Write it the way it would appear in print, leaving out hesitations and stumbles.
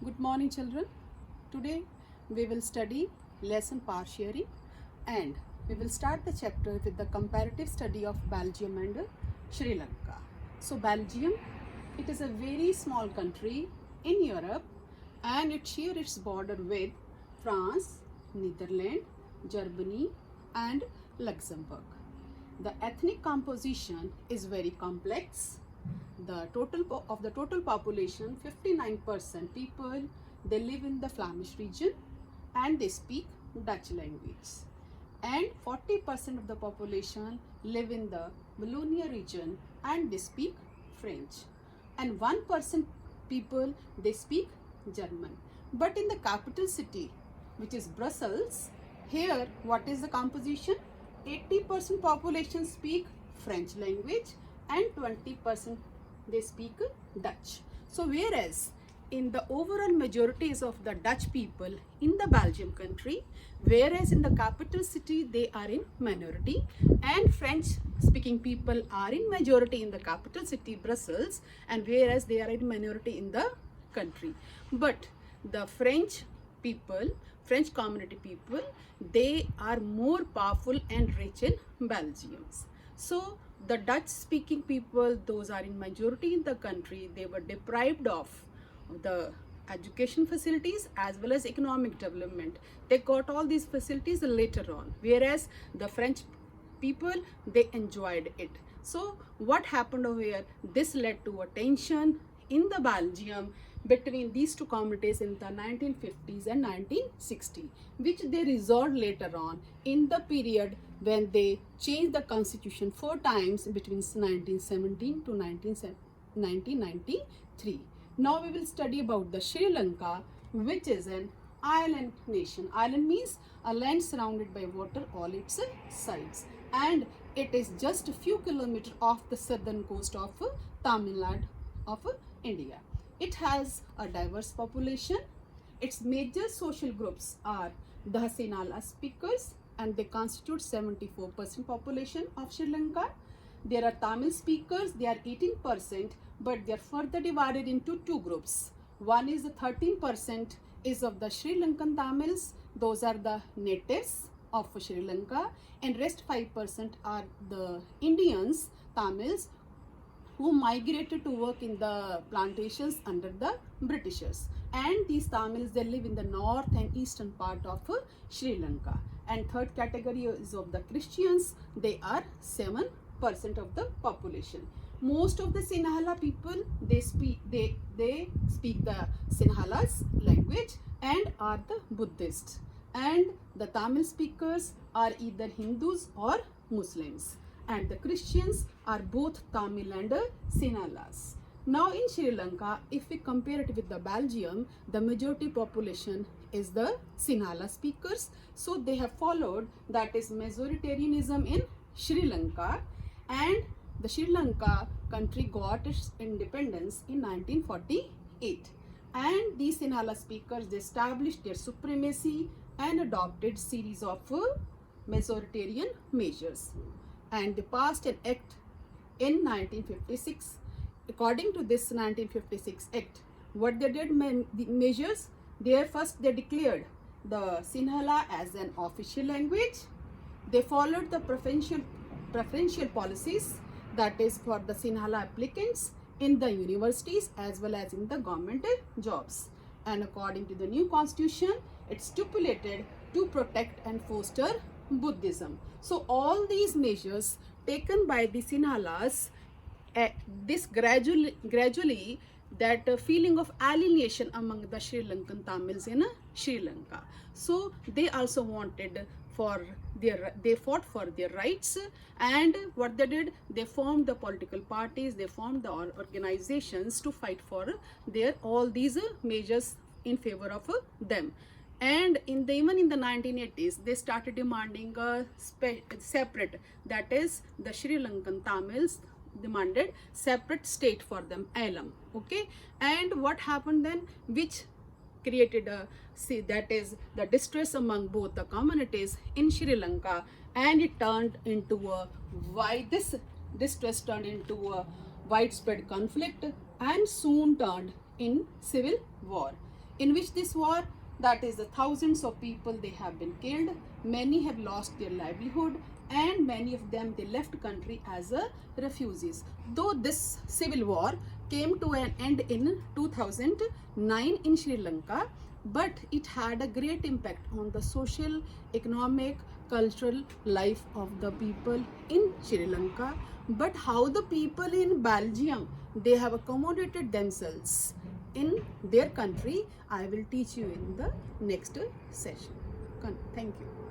Good morning, children. Today we will study lesson partiary and we will start the chapter with the comparative study of Belgium and Sri Lanka. So, Belgium, it is a very small country in Europe and it shares its border with France, Netherlands, Germany, and Luxembourg. The ethnic composition is very complex. The total population, 59% people, they live in the Flemish region and they speak Dutch language, and 40% of the population live in the Wallonia region and they speak French, and 1% people, they speak German. But in the capital city, which is Brussels, here what is the composition? 80% population speak French language and 20% they speak Dutch. So whereas in the overall majorities of the Dutch people in the Belgium country, whereas in the capital city they are in minority, and French speaking people are in majority in the capital city Brussels, and whereas they are in minority in the country. But the French community people, they are more powerful and rich in Belgium. So the Dutch speaking people, those are in majority in the country, they were deprived of the education facilities as well as economic development. They got all these facilities later on, whereas the French people, they enjoyed it. So what happened over here? This led to a tension in the Belgium between these two communities in the 1950s and 1960, which they resolved later on in the period when they changed the constitution 4 times between 1917 to 1993. Now we will study about the Sri Lanka, which is an island nation. Island means a land surrounded by water all its sides, and it is just a few kilometers off the southern coast of Tamil Nadu of India. It has a diverse population. Its major social groups are the Sinhala speakers, and they constitute 74% population of Sri Lanka. There are Tamil speakers, they are 18%, but they are further divided into two groups. One is the 13% is of the Sri Lankan Tamils, those are the natives of Sri Lanka, and rest 5% are the Indians, Tamils, who migrated to work in the plantations under the Britishers. And these Tamils, they live in the north and eastern part of Sri Lanka. And third category is of the Christians, they are 7% of the population. Most of the Sinhala people, they speak the Sinhala's language and are the Buddhists. And the Tamil speakers are either Hindus or Muslims, and the Christians are both Tamil and Sinhalas. Now in Sri Lanka, if we compare it with the Belgium, the majority population is the Sinhala speakers. So they have followed, that is majoritarianism in Sri Lanka, and the Sri Lanka country got its independence in 1948. And these Sinhala speakers, they established their supremacy and adopted series of majoritarian measures. And they passed an act in 1956. According to this 1956 act, what they did, the measures, they declared the Sinhala as an official language. They followed the preferential policies, that is for the Sinhala applicants in the universities as well as in the government jobs. And according to the new constitution, it stipulated to protect and foster Buddhism. So all these measures taken by the Sinhalas, this gradually that feeling of alienation among the Sri Lankan Tamils in Sri Lanka. So they also wanted they fought for their rights, and what they did, they formed the political parties, they formed the organizations to fight for all these measures in favor of them. And even in the 1980s, they started demanding a separate, that is the Sri Lankan Tamils demanded separate state for them, Alam. Okay, and what happened then, which created that is the distress among both the communities in Sri Lanka, and it turned into this distress turned into a widespread conflict and soon turned in civil war. in which this war, that is the thousands of people they have been killed, many have lost their livelihood, and many of them they left country as a refugees. Though this civil war came to an end in 2009 in Sri Lanka, but it had a great impact on the social, economic, cultural life of the people in Sri Lanka. But how the people in Belgium they have accommodated themselves in their country, I will teach you in the next session. Thank you.